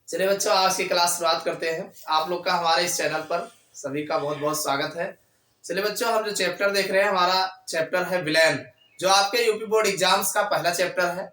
चलिए बच्चों, आज की क्लास शुरुआत करते हैं। आप लोग का हमारे इस चैनल पर सभी का बहुत बहुत स्वागत है। चलिए बच्चों, हम जो चैप्टर देख रहे हैं, हमारा चैप्टर है विलयन, जो आपके यूपी बोर्ड एग्जाम्स का पहला चैप्टर है,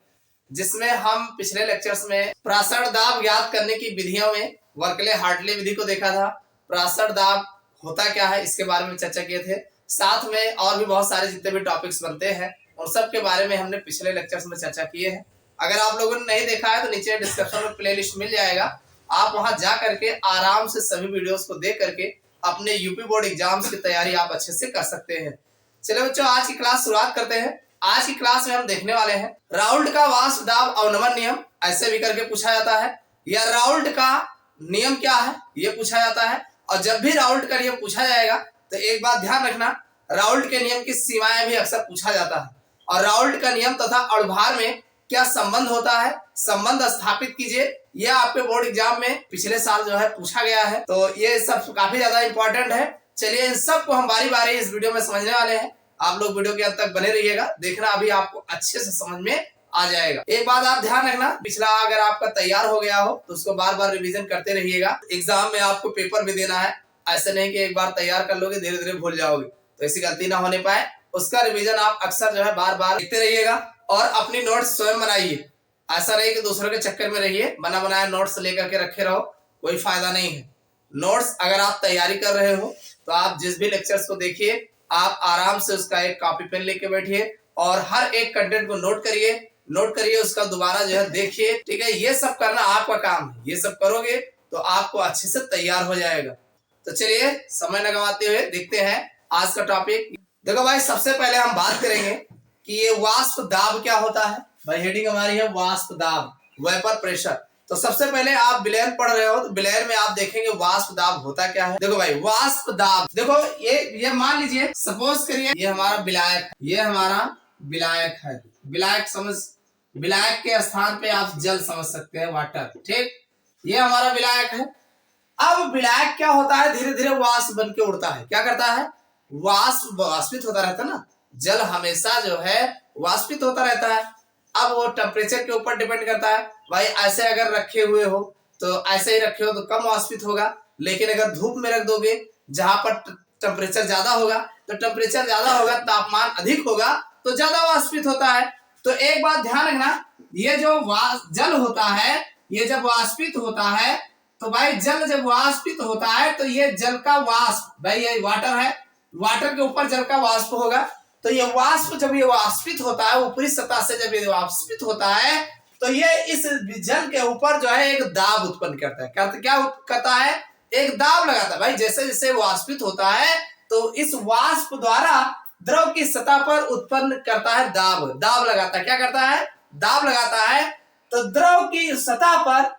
जिसमें हम पिछले लेक्चर्स में प्रासरण दाब ज्ञात करने की विधियों में वर्कले हार्टले विधि को देखा था। प्रासरण दाब होता क्या है, इसके बारे में चर्चा किए थे। साथ में और भी बहुत सारे जितने भी टॉपिक्स बनते हैं उन सब के बारे में हमने पिछले लेक्चर्स में चर्चा किए हैं। अगर आप लोगों ने नहीं देखा है तो नीचे डिस्क्रिप्शन में प्लेलिस्ट मिल जाएगा, आप वहां जा करके आराम से सभी वीडियोस को देख करके अपने यूपी बोर्ड एग्जाम्स की तैयारी आप अच्छे से कर सकते हैं। चलिए बच्चों, आज की क्लास शुरुआत करते हैं। आज की क्लास में हम देखने वाले हैं राउल्ट का वाष्प दाब अवनमन नियम, ऐसे भी करके पूछा जाता है, या राउल्ट का नियम क्या है ये पूछा जाता है। और जब भी राउल्ट का नियम पूछा जाएगा तो एक बात ध्यान रखना, राउल्ट के नियम की सीमाएं भी अक्सर पूछा जाता है, और राउल्ट का नियम तथा अणुभार में क्या संबंध होता है, संबंध स्थापित कीजिए। यह आपके बोर्ड एग्जाम में पिछले साल जो है पूछा गया है, तो ये सब काफी ज्यादा इंपॉर्टेंट है। चलिए इन सब को हम बारी बारी इस वीडियो में समझने वाले हैं। आप लोग वीडियो के अंत तक बने रहिएगा, देखना अभी आपको अच्छे से समझ में आ जाएगा। एक बात आप ध्यान रखना, पिछला अगर आपका तैयार हो गया हो तो उसको बार बार रिवीजन करते रहिएगा। एग्जाम में आपको पेपर भी देना है, ऐसे नहीं कि एक बार तैयार कर लोगे धीरे धीरे भूल जाओगे, तो ऐसी गलती ना होने पाए। उसका रिवीजन आप अक्सर जो है बार बार लिखते रहिएगा और अपनी नोट्स स्वयं बनाइए। ऐसा नहीं कि दूसरों के चक्कर में रहिए, बना बनाया नोट्स लेकर के रखे रहो, कोई फायदा नहीं है। नोट्स अगर आप तैयारी कर रहे हो तो आप जिस भी लेक्चर्स को देखिए, आप आराम से उसका एक कॉपी पेन लेके बैठिए और हर एक कंटेंट को नोट करिए, उसका दोबारा जो है देखिए। ठीक है, ये सब करना आपका काम है। ये सब करोगे तो आपको अच्छे से तैयार हो जाएगा। तो चलिए समय न गंवाते हुए देखते हैं आज का टॉपिक। देखो भाई, सबसे पहले हम बात करेंगे कि ये वाष्प दाब क्या होता है। भाई हेडिंग हमारी है वाष्प दाब, वेपर प्रेशर। तो सबसे पहले आप विलयन पढ़ रहे हो तो विलयन में आप देखेंगे वाष्प दाब होता क्या है। देखो भाई, वाष्प दाब, देखो ये मान लीजिए, सपोज करिए ये हमारा विलायक, ये हमारा विलायक है। विलायक समझ, विलायक के स्थान पे आप जल समझ सकते हैं, वाटर। ठीक, ये हमारा विलायक है। अब विलायक क्या होता है, धीरे धीरे वाष्प बन के उड़ता है। क्या करता है, वाष्प वाष्पित होता रहता है ना, जल हमेशा जो है वाष्पित होता रहता है। अब वो टेम्परेचर के ऊपर डिपेंड करता है। भाई ऐसे अगर रखे हुए हो तो ऐसे ही रखे हो तो कम वाष्पित होगा, लेकिन अगर धूप में रख दोगे जहां पर टेम्परेचर ज्यादा होगा, तो टेम्परेचर ज्यादा होगा, तापमान अधिक होगा तो ज्यादा वाष्पित होता है। तो एक बात ध्यान रखना, ये जो जल होता है, ये जब वाष्पित होता है तो भाई जल जब वाष्पित होता है तो ये जल का वाष्प, भाई ये वाटर है, वाटर के ऊपर जल का वाष्प होगा। तो ये वाष्प जब ये वाष्पित होता है, ऊपरी सतह से जब ये वाष्पित होता है तो ये इस जल के ऊपर जो है एक दाब उत्पन्न करता है। क्या करता है, एक दाब लगाता है। भाई जैसे जैसे वाष्पित होता है तो इस वाष्प द्वारा द्रव की सतह पर उत्पन्न करता है दाब लगाता है। क्या करता है, दाब लगाता है। तो द्रव की सतह पर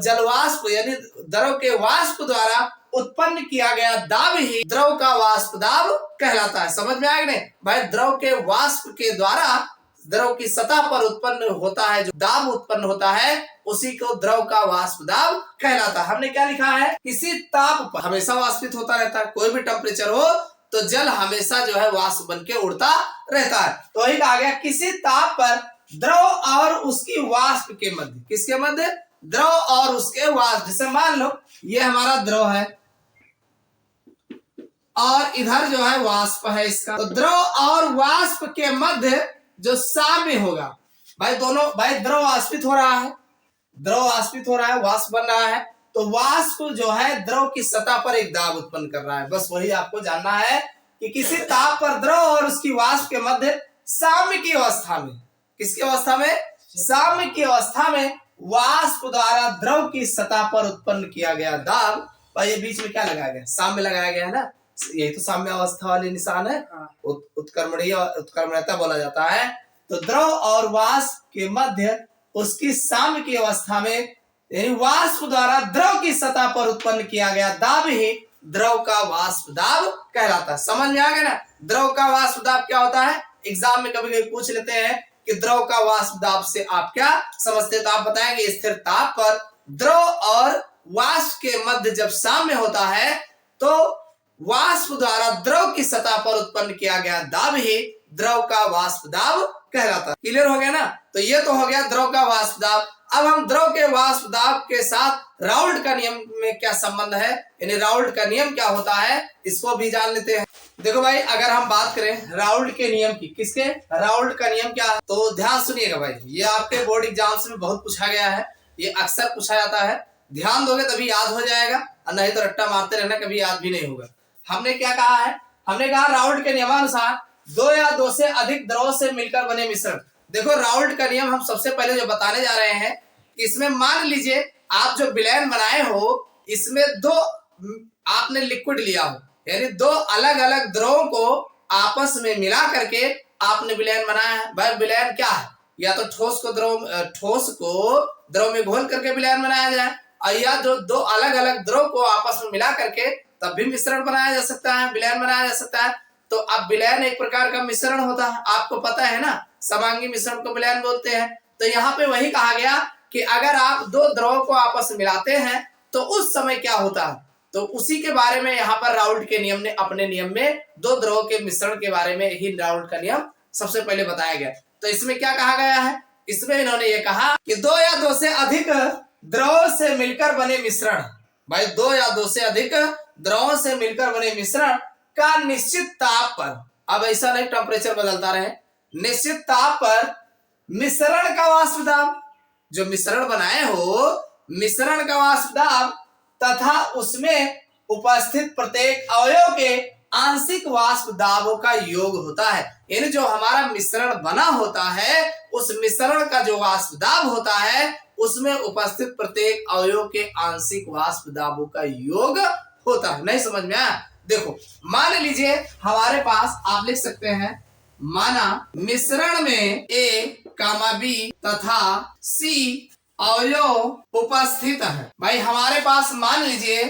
जलवाष्प यानी द्रव के वाष्प द्वारा उत्पन्न किया गया दाब ही द्रव का वाष्प दाब कहलाता है। समझ में आया नहीं भाई, द्रव के वाष्प के द्वारा द्रव की सतह पर उत्पन्न होता है जो दाब उत्पन्न होता है, उसी को द्रव का वाष्प दाब कहलाता है। हमने क्या लिखा है, किसी ताप पर हमेशा वाष्पित होता रहता है, कोई भी टेम्परेचर हो तो जल हमेशा जो है वाष्प बन के उड़ता रहता है। तो वही कहा गया, किसी ताप पर द्रव और उसकी वाष्प के मध्य, किसके मध्य, द्रव और उसके वाष्प। जैसे मान लो ये हमारा द्रव है और इधर जो है वाष्प है इसका, तो द्रव और वाष्प के मध्य जो साम्य होगा, भाई दोनों, भाई द्रव वाष्पित हो रहा है, द्रव वाष्पित हो रहा है, वाष्प बन रहा है, तो वाष्प जो है द्रव की सतह पर एक दाब उत्पन्न कर रहा है। बस वही आपको जानना है कि किसी ताप पर द्रव और उसकी वाष्प के मध्य साम्य की अवस्था में, किसकी अवस्था में, साम्य की अवस्था में वाष्प द्वारा द्रव की सतह पर उत्पन्न किया गया दाब। भाई ये बीच में क्या लगाया गया, साम्य लगाया गया है ना, यही तो साम्य अवस्था वाले निशान है, उत्क्रमणीयता बोला जाता है। तो द्रव और वाष्प के मध्य उसकी साम्य की अवस्था में, यानी वाष्प द्वारा द्रव की सतह पर उत्पन्न किया गया दाब ही द्रव का वाष्प दाब कहलाता है। समझ में आ गया ना, द्रव का वाष्प दाब क्या होता है, एग्जाम में कभी कभी पूछ लेते हैं कि द्रव का वाष्प दाब से आप क्या समझते हैं, तो आप बताएंगे स्थिर ताप पर द्रव और वाष्प के मध्य जब साम्य होता है तो वाष्प द्वारा द्रव की सतह पर उत्पन्न किया गया दाब ही द्रव का वाष्प दाब कहलाता है। क्लियर हो गया ना। तो ये तो हो गया द्रव का वाष्प दाब। अब हम द्रव के वाष्प दाब के साथ राउल्ट का नियम में क्या संबंध है, यानी राउल्ट का नियम क्या होता है, इसको भी जान लेते हैं। देखो भाई, अगर हम बात करें राउल्ट के नियम की, किसके, राउल्ट का नियम क्या है, तो ध्यान सुनिएगा भाई। ये आपके बोर्ड एग्जाम्स में बहुत पूछा गया है, ये अक्सर पूछा जाता है। ध्यान दोगे तभी याद हो जाएगा, और नहीं तो रट्टा मारते रहना, कभी याद भी नहीं होगा। हमने क्या कहा है, हमने कहा राउल्ट के नियमानुसार दो या दो से अधिक द्रव से मिलकर बने मिश्रण। देखो राउल्ट का नियम हम सबसे पहले जो बताने जा रहे हैं, इसमें मान लीजिए आप जो विलयन बनाए हो, इसमें दो आपने लिक्विड लिया हो, यानी दो अलग अलग द्रवों को आपस में मिला करके आपने विलयन बनाया है। भाई विलयन क्या है, या तो ठोस को द्रव में घोल करके विलयन बनाया जाए, और या जो दो अलग अलग द्रव को आपस में मिला करके तब भी मिश्रण बनाया जा सकता है, विलयन बनाया जा सकता है। तो अब विलयन एक प्रकार का मिश्रण होता है, आपको पता है ना, समांगी मिश्रण को विलयन बोलते हैं। तो यहाँ पे वही कहा गया कि अगर आप दो द्रव को आपस में मिलाते हैं तो उस समय क्या होता है, तो उसी के बारे में यहाँ पर राउल्ट के नियम ने अपने नियम में दो द्रव के मिश्रण के बारे में ही राउल्ट का नियम सबसे पहले बताया गया। तो इसमें क्या कहा गया है, इसमें इन्होंने ये कहा कि दो या दो से अधिक द्रव से मिलकर बने मिश्रण, भाई दो या दो से अधिक द्रवों से मिलकर बने मिश्रण का निश्चित ताप पर, अब ऐसा नहीं टेम्परेचर बदलता रहे, निश्चित ताप पर मिश्रण का वाष्प दाब, जो मिश्रण बनाए हो मिश्रण का वाष्प दाब तथा उसमें उपस्थित प्रत्येक अवयव के आंशिक वाष्प दाबों का योग होता है। यानी जो हमारा मिश्रण बना होता है, उस मिश्रण का जो वाष्प दाब होता है, उसमें उपस्थित प्रत्येक अवयव के आंशिक वाष्प दाबों का योग होता है। नहीं समझ में आया? देखो मान लीजिए हमारे पास आप लिख सकते हैं, माना मिश्रण में A, B तथा C अवयव उपस्थित है। भाई हमारे पास मान लीजिए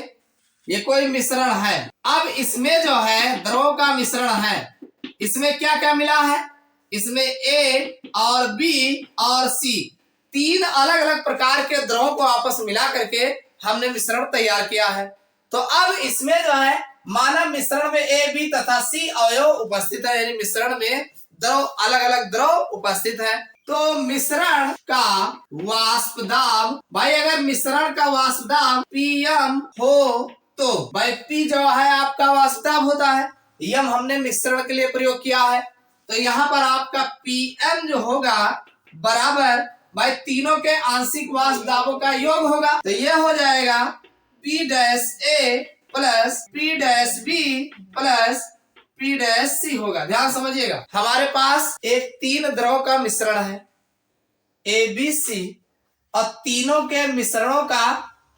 ये कोई मिश्रण है, अब इसमें जो है द्रव का मिश्रण है, इसमें क्या क्या मिला है, इसमें A और B और C तीन अलग अलग प्रकार के द्रवों को आपस में मिला करके हमने मिश्रण तैयार किया है। तो अब इसमें जो है माना मिश्रण में A, B तथा C अवयव उपस्थित है, यानी मिश्रण में द्रव अलग अलग द्रव उपस्थित है। तो मिश्रण का वाष्प दाब, भाई अगर मिश्रण का वाष्प दाब Pm हो तो भाई P जो है आपका वाष्प दाब होता है, m हमने मिश्रण के लिए प्रयोग किया है। तो यहाँ पर आपका Pm जो होगा बराबर भाई तीनों के आंशिक वाष्प दाबों का योग होगा। तो ये हो जाएगा P' plus P' plus P' होगा। ध्यान समझिएगा, हमारे पास एक तीन द्रव का मिश्रण है ABC, और तीनों के मिश्रणों का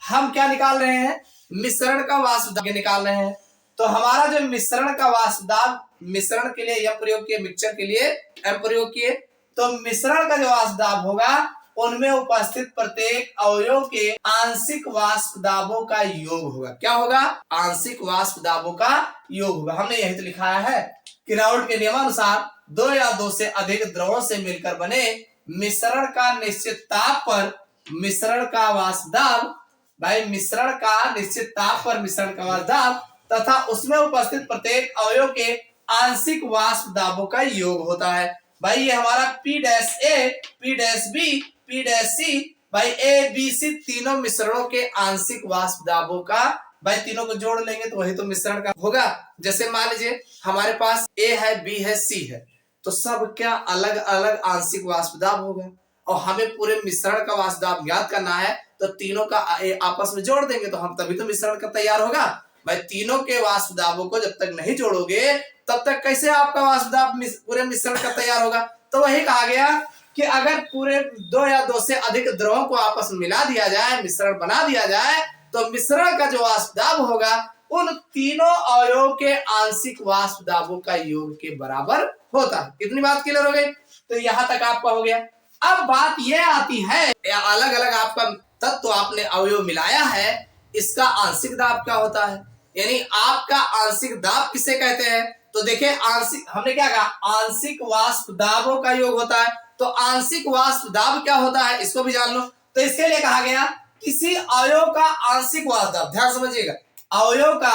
हम क्या निकाल रहे हैं, मिश्रण का वाष्प दाब निकाल रहे हैं। तो हमारा जो मिश्रण का वाष्प दाब, मिश्रण के लिए M प्रयोग किए, मिक्सचर के लिए M प्रयोग किए, तो मिश्रण का जो वाष्प दाब होगा उनमें उपस्थित प्रत्येक अवयव के आंशिक वाष्प दाबों का योग होगा। क्या होगा, आंशिक वाष्प दाबों का योग होगा। हमने यही तो लिखा है कि राउल्ट के नियमानुसार दो या दो से अधिक द्रवों से मिलकर बने मिश्रण का निश्चित ताप पर मिश्रण का वाष्प दाब, भाई मिश्रण का निश्चित ताप पर मिश्रण का वाष्प दाब तथा उसमें उपस्थित प्रत्येक अवयव के आंशिक वाष्प दाबों का योग होता है। भाई ये हमारा P' P' P' भाई A, B, C तीनों मिश्रणों के आंशिक वाष्प दाबों का, भाई तीनों को जोड़ लेंगे तो वही तो मिश्रण का होगा। जैसे मान लीजिए हमारे पास A है, B है, C है, तो सब क्या अलग अलग आंशिक वाष्प दाब होगा, और हमें पूरे मिश्रण का वाष्प दाब ज्ञात करना है, तो तीनों का आपस में जोड़ देंगे तो हम तभी तो मिश्रण का तैयार होगा। भाई तीनों के वाष्प दाबों को जब तक नहीं जोड़ोगे तब तक कैसे आपका वाष्प दाब पूरे मिश्रण का तैयार होगा। तो वही कहा गया कि अगर पूरे दो या दो से अधिक द्रवों को आपस में मिला दिया जाए, मिश्रण बना दिया जाए, तो मिश्रण का जो वाष्प दाब होगा उन तीनों अवयवों के आंशिक वाष्प दाबों का योग के बराबर होता है। कितनी बात क्लियर हो गई? तो यहां तक आपका हो गया। अब बात यह आती है, अलग अलग आपका तत्व आपने अवयव मिलाया है, इसका आंशिक दाब क्या होता है, यानी आपका आंशिक दाब किसे कहते हैं। तो देखिए आंशिक, हमने क्या कहा, आंशिक वाष्प दाबों का योग होता है। तो आंशिक वाष्प दाब क्या होता है इसको भी जान लो। तो इसके लिए कहा गया किसी अवयव का आंशिक वाष्प दाब, ध्यान समझिएगा, अवयव का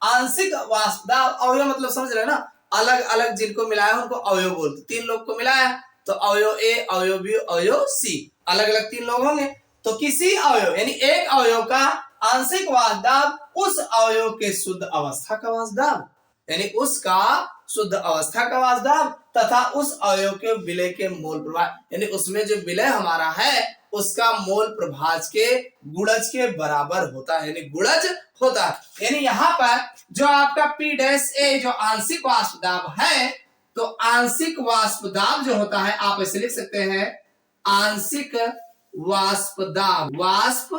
आंशिक वाष्प दाब, अवयव मतलब समझ रहे हैं ना, अलग अलग जिनको मिलाया उनको अवयव बोलते, तीन लोग को मिलाया तो अवयव ए, अवयव बी, अवयव सी, अलग अलग 3 लोग होंगे। तो किसी अवयव यानी एक अवयव का आंशिक वाष्प दाब उस अवयव के शुद्ध अवस्था का वाष्प दाब, यानी उसका शुद्ध अवस्था का वाष्प दाब तथा उस अवयव के विलय के मोल प्रभाज, यानी उसमें जो विलय हमारा है उसका मोल प्रभाज के गुणज के बराबर होता है, यानी गुणज होता है। यानी यहाँ पर जो आपका P डैश ए जो आंशिक वाष्प दाब है, तो आंशिक वाष्प दाब जो होता है आप ऐसे लिख सकते हैं आंशिक वाष्प दाब, वाष्प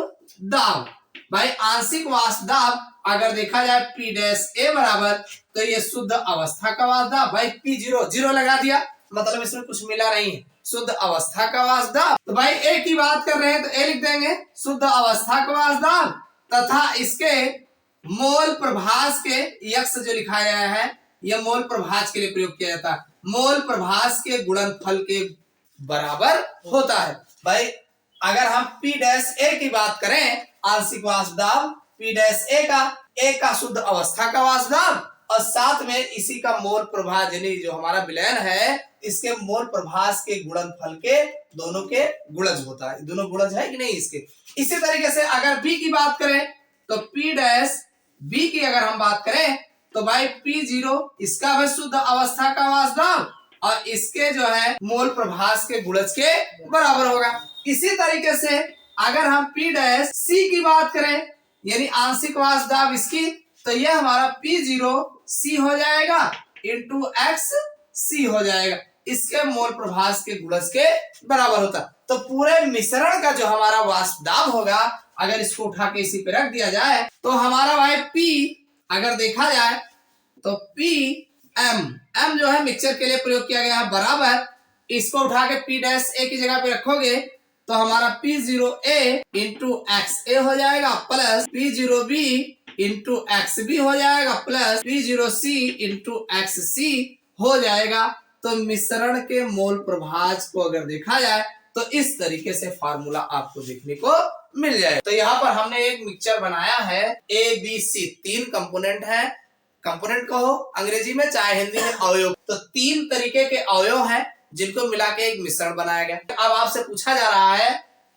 दाब। भाई आंशिक वाष्प दाब अगर देखा जाए P डैश ए बराबर, तो ये शुद्ध अवस्था का वाष्प दाब, भाई P जीरो लगा दिया, मतलब इसमें कुछ मिला नहीं है, शुद्ध अवस्था का वाष्प दाब। तो भाई ए की बात कर रहे हैं तो ए लिख देंगे शुद्ध अवस्था का वाष्प दाब तथा इसके मोल प्रभाज के यक्ष जो लिखा गया है, यह मोल प्रभाज के लिए प्रयोग किया जाता है, मोल प्रभाज के गुणनफल के बराबर होता है। भाई अगर हम P डैश ए की बात करें आंशिक वाष्प दाब P डैश ए का शुद्ध अवस्था का वाष्प दाब और साथ में इसी का मोल प्रभाज यानी जो हमारा विलयन है इसके मोल प्रभाज के गुणनफल के दोनों के गुणज होता है, दोनों गुणज है कि नहीं इसके। इसी तरीके से अगर बी की बात करें तो P डैश बी की अगर हम बात करें तो भाई P0 इसका भी शुद्ध अवस्था का वाष्प दाब और इसके जो है मोल प्रभाज के गुणज के बराबर होगा। इसी तरीके से अगर हम P डैश सी की बात करें यानी आंशिक वाष्प दाब इसकी, तो यह हमारा P0 C हो जाएगा इंटू एक्स सी हो जाएगा, इसके मोल प्रभाज के गुणज के बराबर होता। तो पूरे मिश्रण का जो हमारा वाष्प दाब होगा अगर इसको उठा के इसी पे रख दिया जाए तो हमारा भाई P अगर देखा जाए तो P M जो है मिक्सचर के लिए प्रयोग किया गया है बराबर, इसको उठा के P डैश ए की जगह पे रखोगे तो हमारा P0A इंटू एक्स ए हो जाएगा plus P0B into x B हो जाएगा प्लस P0C इंटू एक्स सी हो जाएगा। तो मिश्रण के मोल प्रभाज को अगर देखा जाए तो इस तरीके से फार्मूला आपको देखने को मिल जाए। तो यहाँ पर हमने एक मिक्सचर बनाया है ए बी सी, 3 कंपोनेंट है, कंपोनेंट कहो अंग्रेजी में चाहे हिंदी में अवयव, तो 3 तरीके के अवयव हैं जिनको मिला के एक मिश्रण बनाया गया। अब आपसे पूछा जा रहा है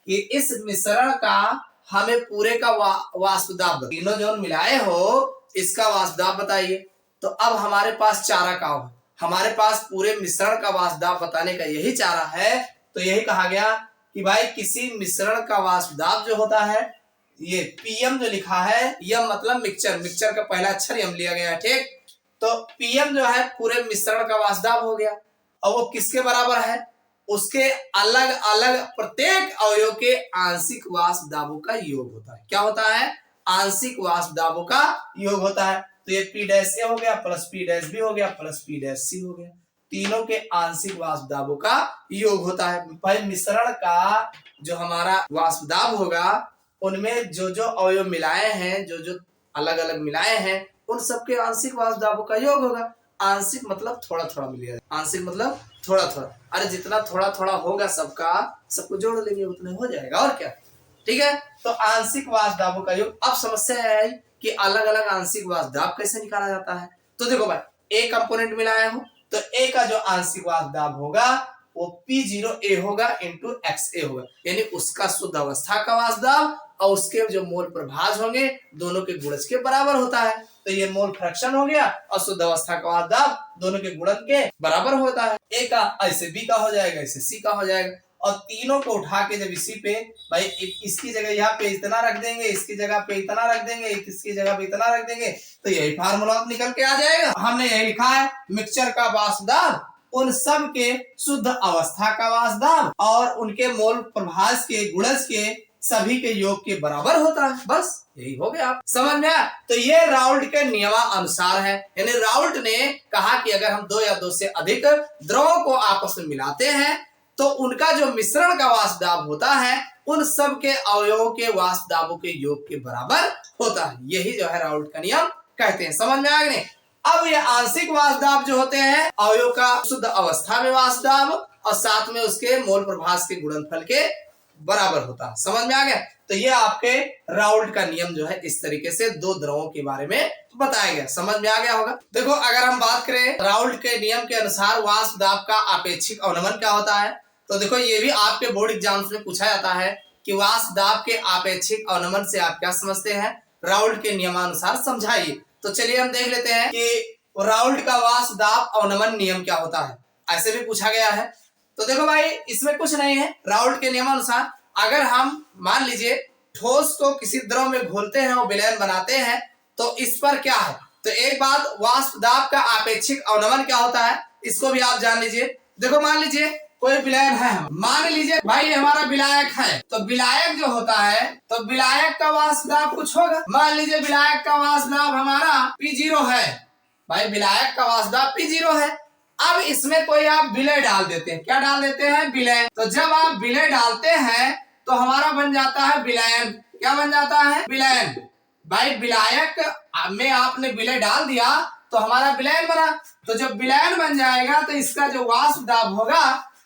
कि इस मिश्रण का हमें पूरे का वाष्प दाब, तीनों जो मिलाए हो इसका वाष्प दाब बताइए। तो अब हमारे पास चारा काम है, हमारे पास पूरे मिश्रण का वाष्प दाब बताने का यही चारा है। तो यही कहा गया कि भाई किसी मिश्रण का वाष्प दाब जो होता है, ये पीएम जो लिखा है यह मतलब मिक्सचर का पहला अक्षर यम लिया गया है, ठीक। तो पीएम जो है पूरे मिश्रण का वाष्प दाब हो गया और वो किसके बराबर है, उसके अलग अलग प्रत्येक अवयव के आंशिक वाष्प दाबों का योग होता है। क्या होता है, आंशिक वाष्प दाबों का योग होता है। तो ये P डैश ए हो गया प्लस P डैश बी हो गया प्लस P डैश सी हो गया, तीनों के आंशिक वाष्प दाबों का योग होता है। भाई मिश्रण का जो हमारा वाष्प दाब होगा उनमें जो जो अवयव मिलाए हैं, जो जो अलग अलग मिलाए हैं, उन सबके आंशिक वाष्प दाबों का योग होगा। आंशिक मतलब थोड़ा थोड़ा मिलेगा, आंशिक मतलब थोड़ा थोड़ा, अरे जितना थोड़ा थोड़ा होगा सबका सबको जोड़ लेंगे उतना हो जाएगा और क्या, ठीक है। तो आंशिक वाष्प दाबों का योग। अब समस्या है कि अलग अलग आंशिक वाष्प दाब कैसे निकाला जाता है। तो देखो भाई ए कंपोनेंट मिलाया हो तो ए का जो आंशिक वाष्प दाब होगा वो P0A होगा इंटू एक्स ए होगा, यानी उसका शुद्ध अवस्था का वाष्प दाब और उसके जो मोल प्रभाज होंगे दोनों के गुणज के बराबर होता है। तो ये मोल फ्रैक्शन हो गया और शुद्ध अवस्था का वाष्प दाब दोनों के गुणन के बराबर होता है। ए का ऐसे बी का हो जाएगा, ऐसे सी का हो जाएगा और तीनों को उठा के जब इसी पे भाई इसकी जगह यहाँ पे इतना रख देंगे, इसकी जगह पे इतना रख देंगे, इसकी जगह पे इतना रख देंगे, तो यही फार्मूला निकल के आ जाएगा। हमने यही लिखा है मिक्सचर का वाष्प दाब उन सब के शुद्ध अवस्था का वाष्प दाब और उनके मोल प्रभाज के गुणज के सभी के योग के बराबर होता है। बस यही हो गया, आप समझ में आया। तो ये राउल्ट के नियमानुसार है, यानी राउल्ट ने कहा कि अगर हम 2 या 2 से अधिक द्रवों को आपस में मिलाते हैं तो उनका जो मिश्रण का वाष्प दाब होता है उन सब के अवयवों के वाष्प दाबों के योग के बराबर होता है। यही जो है राउल्ट का नियम कहते हैं, समझ में आया नहीं। अब ये आंशिक वाष्प दाब जो होते हैं अवयव का शुद्ध अवस्था में वाष्प दाब और साथ में उसके मोल प्रभाज के गुणनफल के बराबर होता है। समझ में आ गया? तो ये आपके राउल्ट का नियम जो है इस तरीके से दो द्रवों के बारे में बताया गया। समझ में आ गया होगा। देखो अगर हम बात करें राउल्ट के नियम के अनुसार वाष्प दाब का आपेक्षिक अवनमन क्या होता है, तो देखो ये भी आपके बोर्ड एग्जाम्स में पूछा जाता है कि वाष्प दाब के आपेक्षिक अवनमन से आप क्या समझते हैं, राउल्ट के नियमानुसार समझाइए। तो चलिए हम देख लेते हैं कि राउल्ट का वाष्प दाब अवनमन नियम क्या होता है, ऐसे भी पूछा गया है। तो देखो भाई इसमें कुछ नहीं है, राउल्ट के नियमानुसार अगर हम मान लीजिए ठोस को किसी द्रव में घोलते हैं और विलयन बनाते हैं तो इस पर क्या है, तो एक बात वाष्प दाब का आपेक्षिक अवनमन क्या होता है इसको भी आप जान लीजिए। देखो मान लीजिए कोई विलयन है, मान लीजिए भाई हमारा विलायक है, तो विलायक जो होता है तो विलायक का वाष्प दाब कुछ होगा। मान लीजिए विलायक का वाष्प दाब हमारा P0 है, भाई विलायक का वाष्प दाब P0 है। अब इसमें कोई आप विलय डाल देते हैं, क्या डाल देते हैं, विलय। तो जब आप विलय डालते हैं तो हमारा बन जाता है विलयन। क्या बन जाता है, विलयन। भाई विलायक में आपने विलय डाल दिया तो हमारा विलयन बना। तो जब विलयन बन जाएगा तो इसका जो वाष्प दाब होगा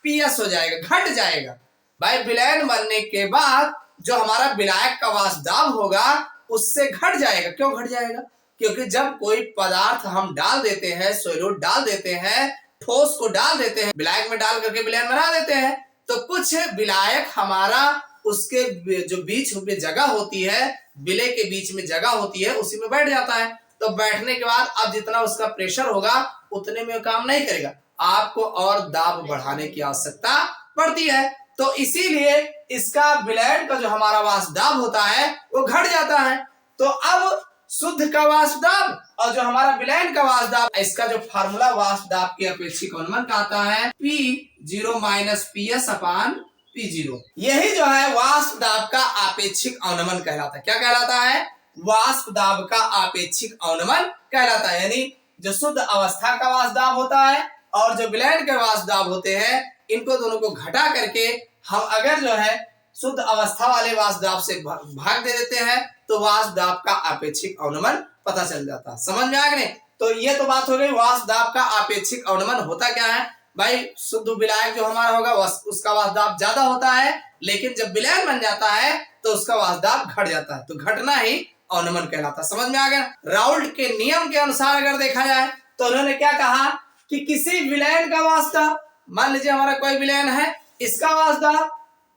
PS हो जाएगा, घट जाएगा। भाई विलयन बनने के बाद जो हमारा विलायक का वाष्प दाब होगा उससे घट जाएगा। क्यों घट जाएगा, क्योंकि जब कोई पदार्थ हम डाल देते हैं, सॉल्यूट डाल देते हैं, ठोस को डाल देते हैं, विलायक में डाल करके विलयन बना देते हैं, तो कुछ विलायक हमारा उसके जो बीच में जगह होती है, विलय के बीच में जगह होती है, उसी में बैठ जाता है। तो बैठने के बाद अब जितना उसका प्रेशर होगा उतने में काम नहीं करेगा, आपको और दाब बढ़ाने की आवश्यकता पड़ती है। तो इसीलिए इसका विलयन का जो हमारा वाष्प दाब होता है वो घट जाता है। तो अब शुद्ध का वाष्प दाब और जो हमारा विलयन का वाष्प दाब, इसका जो फार्मूला वाष्प दाब के अपेक्षिक अवनमन का आता है P0 माइनस PS अपान P0। यही जो है वाष्प दाब का आपेक्षिक अवनमन कहलाता है। क्या कहलाता है, वाष्प दाब का आपेक्षिक अवनमन कहलाता है। यानी जो शुद्ध अवस्था का वाष्प दाब होता है और जो विलयन के वाष्प दाब होते हैं, इनको दोनों को घटा करके हम अगर जो है शुद्ध अवस्था वाले वाष्प दाब से भाग दे देते हैं तो वाष्प दाब का आपेक्षिक अवनमन पता चल जाता है। समझ में आ गए? तो ये तो बात हो गई वाष्प दाब का आपेक्षिक अवनमन होता क्या है। भाई शुद्ध विलायक जो हमारा होगा उसका वाष्प दाब ज्यादा होता है, लेकिन जब विलयन बन जाता है तो उसका वाष्प दाब घट जाता है, तो घटना ही अवनमन कहलाता है। समझ में आ गया? राउल्ट के नियम के अनुसार अगर देखा जाए तो उन्होंने क्या कहा कि किसी विलयन का वाष्प दाब, मान लीजिए हमारा कोई विलयन है, इसका वाष्प दाब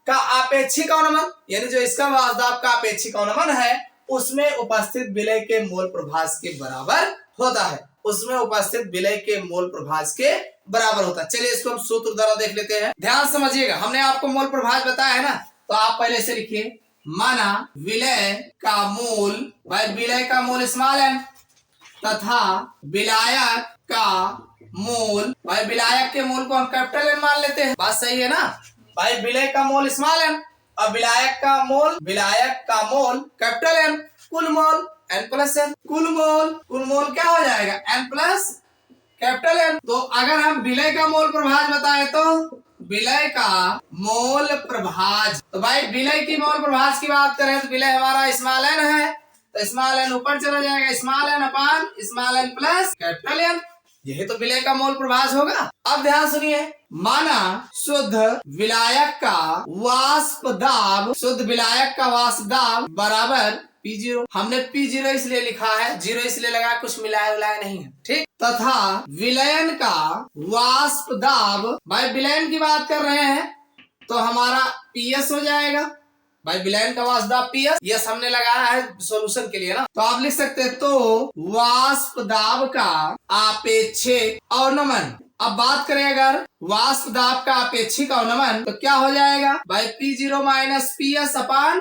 का आपेक्षिक अवनमन, यानी जो इसका वाष्प दाब का आपेक्षिक अवनमन है उसमें उपस्थित विलय के मोल प्रभाज के बराबर होता है, उसमें उपस्थित विलय के मोल प्रभाज के बराबर होता है। चलिए इसको हम सूत्र द्वारा देख लेते हैं, ध्यान समझिएगा। हमने आपको मोल प्रभाज बताया है ना, तो आप पहले से लिखिए, माना विलय का मूल, भाई विलय का मूल स्मॉल m तथा विलायक का मूल, भाई विलायक के मूल को हम कैपिटल M मान लेते हैं। बात सही है ना? भाई विलय का मोल स्मॉल m और विलायक का मोल कैपिटल M, कुल मोल n प्लस m, कुल मोल क्या हो जाएगा, n प्लस कैपिटल M। तो अगर हम विलय का मोल प्रभाज बताएं तो विलय का मोल प्रभाज, तो भाई विलय की मोल प्रभाज की बात करें तो विलय हमारा स्मॉल n है, तो स्मॉल n ऊपर चला जाएगा, स्मॉल n अपान small n plus capital M, यही तो विलय का मोल प्रभाज होगा। अब ध्यान सुनिए, माना शुद्ध विलायक का वाष्प दाब बराबर P0, हमने P0 इसलिए लिखा है, 0 इसलिए लगा, कुछ मिलाया नहीं है, ठीक। तथा विलयन का वाष्प दाब, भाई विलयन की बात कर रहे हैं तो हमारा PS हो जाएगा। भाई विलयन का वाष्प दाब PS, यस हमने लगाया है सॉल्यूशन के लिए ना, तो आप लिख सकते हैं तो वाष्प दाब का आपेक्षिक अवनमन। अब बात करें अगर वाष्प दाब का आपेक्षिक अवनमन तो क्या हो जाएगा, भाई P0 माइनस PS अपान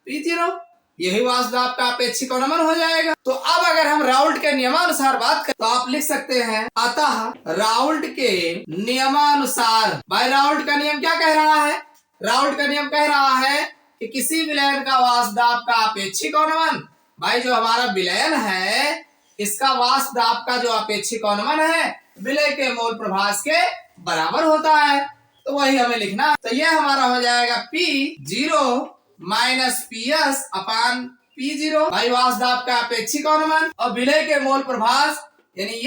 P0, यही वाष्प दाब का अपेक्षिक अवनमन हो जाएगा। तो अब अगर हम राउल्ट के नियमानुसार बात करें तो आप लिख सकते हैं, अतः राउल्ट के नियमानुसार, भाई राउल्ट का नियम क्या कह रहा है, राउल्ट का नियम कह रहा है कि किसी विलयन का वाष्प दाब का अपेक्षिक अवनमन, भाई जो हमारा विलयन है इसका वाष्प दाब का जो अपेक्षिक अवनमन है विलय के मोल प्रभाज के बराबर होता है, तो वही हमें लिखना है। तो यह हमारा हो जाएगा P0 माइनस PS अपान P0, भाई वाष्प दाब का अपेक्षिक अवनमन और विलय के मोल प्रभाज यानी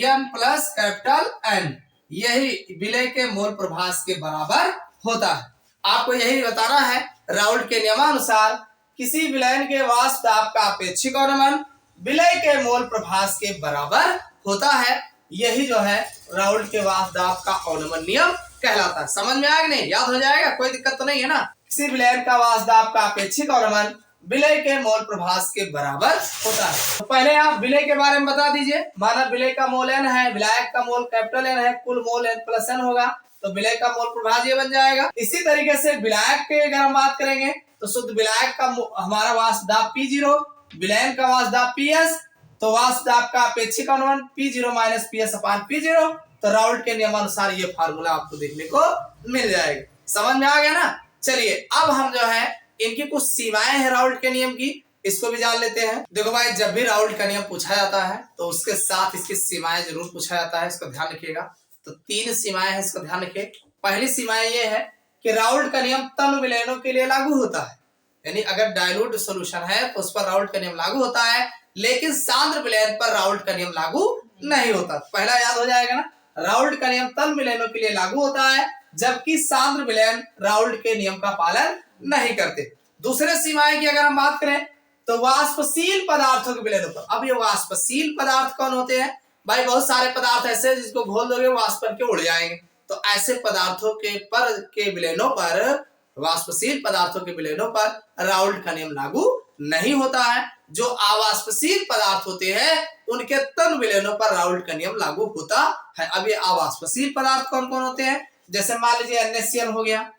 n प्लस कैपिटल N, यही विलय के मोल प्रभाज के बराबर होता है। आपको यही बताना है राउल्ट के नियमानुसार किसी विलयन के वाष्प दाब का अपेक्षिक अवनमन विलय के मोल प्रभास के बराबर होता है। यही जो है राउल्ट के वाष्प दाब का अवनमन नियम कहलाता है। समझ में आएगा नहीं? याद हो जाएगा, कोई दिक्कत तो नहीं है ना। किसी विलयन का वाष्प दाब का अपेक्षिक अवनमन विलय के मोल प्रभास के बराबर होता है। तो पहले आप विलय के बारे में बता दीजिए। माना विलय का मोल n है, विलायक का मोल कैपिटल N है, कुल मोल n प्लस n होगा, तो विलय का मोल प्रभास ये बन जाएगा। इसी तरीके से विलायक के अगर हम बात करेंगे तो शुद्ध विलायक का हमारा वाष्प दाब P0, विलयन का वाष्प दाब PS, तो वाष्प दाब का अपेक्षिक अवनमन P0 माइनस PS अपान P0। तो राउल्ट के नियमानुसार ये फार्मूला आपको देखने को मिल जाएगा। समझ में आ गया ना? चलिए अब हम जो है इनकी कुछ सीमाएं हैं राउल्ट के नियम की, इसको भी जान लेते हैं। देखो भाई, जब भी राउल्ट का नियम पूछा जाता है तो उसके साथ इसकी सीमाएं जरूर पूछा जाता है, इसको ध्यान रखिएगा। तो 3 सीमाएं हैं, इसको ध्यान रखिए। पहली सीमाएं ये है कि राउल्ट का नियम तन विलयनों के लिए लागू होता है, यानी अगर डाइल्यूट सॉल्यूशन है तो उस पर राउल्ट का नियम लागू होता है, लेकिन सांद्र विलयन पर राउल्ट का नियम लागू नहीं होता। पहला याद हो जाएगा ना, राउल्ट का नियम तन विलयनों के लिए लागू होता है, जबकि सांद्र विलयन राउल्ट के नियम का पालन नहीं करते। दूसरे सीमाएं की अगर हम बात करें तो वाष्पशील पदार्थों के विलयनों पर। अब ये वाष्पशील पदार्थ कौन होते हैं भाई? बहुत सारे पदार्थ ऐसे जिसको घोल दोगे वाष्प करके उड़ जाएंगे, तो ऐसे पदार्थों के विलयनों पर, वाष्पशील पदार्थों के विलयनों पर राउल्ट का नियम लागू नहीं होता है। जो अवाष्पशील पदार्थ होते हैं उनके तन विलयनों पर राउल्ट का नियम लागू होता है। अब ये अवाष्पशील पदार्थ कौन कौन होते हैं? जैसे मान लीजिए NaCl हो गया,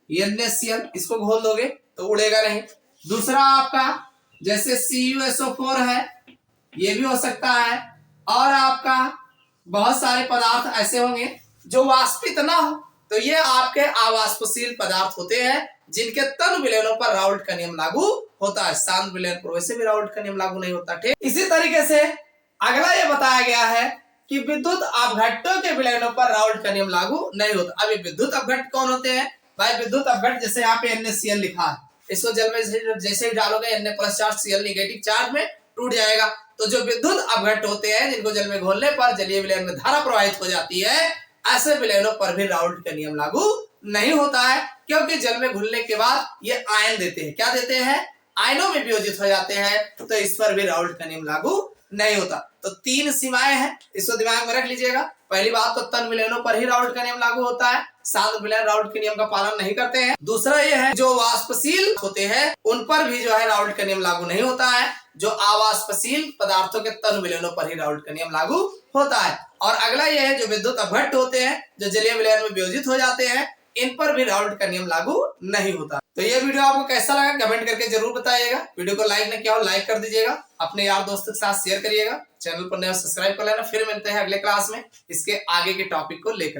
NaCl इसको घोल दोगे तो उड़ेगा नहीं। दूसरा आपका जैसे CuSO4 है, ये भी हो सकता है। और आपका बहुत सारे पदार्थ ऐसे होंगे जो वाष्पित ना हो, तो ये आपके अवाष्पशील पदार्थ होते हैं जिनके तन विलयनों पर राउल्ट का नियम लागू होता है। सांद्र विलयन पर वैसे भी राउल्ट का नियम लागू नहीं होता। ठीक, इसी तरीके से अगला ये बताया गया है कि विद्युत अपघट्टों के विलयनों पर राउल्ट का नियम लागू नहीं होता। अब ये विद्युत अपघट्ट कौन होते हैं भाई? विद्युत अपघट्ट जैसे यहाँ पे NaCl लिखा है, इसको जल में जैसे ही डालोगे Na plus charge Cl negative charge में टूट जाएगा। तो जो विद्युत अपघट्ट होते हैं जिनको जल में घोलने पर जलीय विलयन में धारा प्रवाहित हो जाती है, ऐसे विलयनों पर भी राउल्ट का नियम लागू नहीं होता है, क्योंकि जल में घुलने के बाद ये आयन देते हैं। क्या देते हैं? आयनों में वियोजित हो जाते हैं, तो इस पर भी राउल्ट का नियम लागू नहीं होता। तो 3 सीमाएं हैं, इसको दिमाग में रख लीजिएगा। पहली बात तो तन विलयनों पर ही राउल्ट का नियम लागू होता है, सांद्र विलयन राउल्ट के नियम का पालन नहीं करते हैं। दूसरा ये है जो वाष्पशील होते हैं उन पर भी जो है राउल्ट का नियम लागू नहीं होता है, जो अवाष्पशील पदार्थों के तन विलयनों पर ही राउल्ट का नियम लागू होता है। और अगला ये है जो विद्युत अपघट्ट होते हैं, जो जलीय विलयन में वियोजित हो जाते हैं, इन पर भी राउल्ट का नियम लागू नहीं होता। तो ये वीडियो आपको कैसा लगा कमेंट करके जरूर बताइएगा। वीडियो को लाइक नहीं किया हो लाइक कर दीजिएगा, अपने यार दोस्तों के साथ शेयर करिएगा, चैनल पर नया सब्सक्राइब कर लेना। फिर मिलते हैं अगले क्लास में इसके आगे के टॉपिक को लेकर।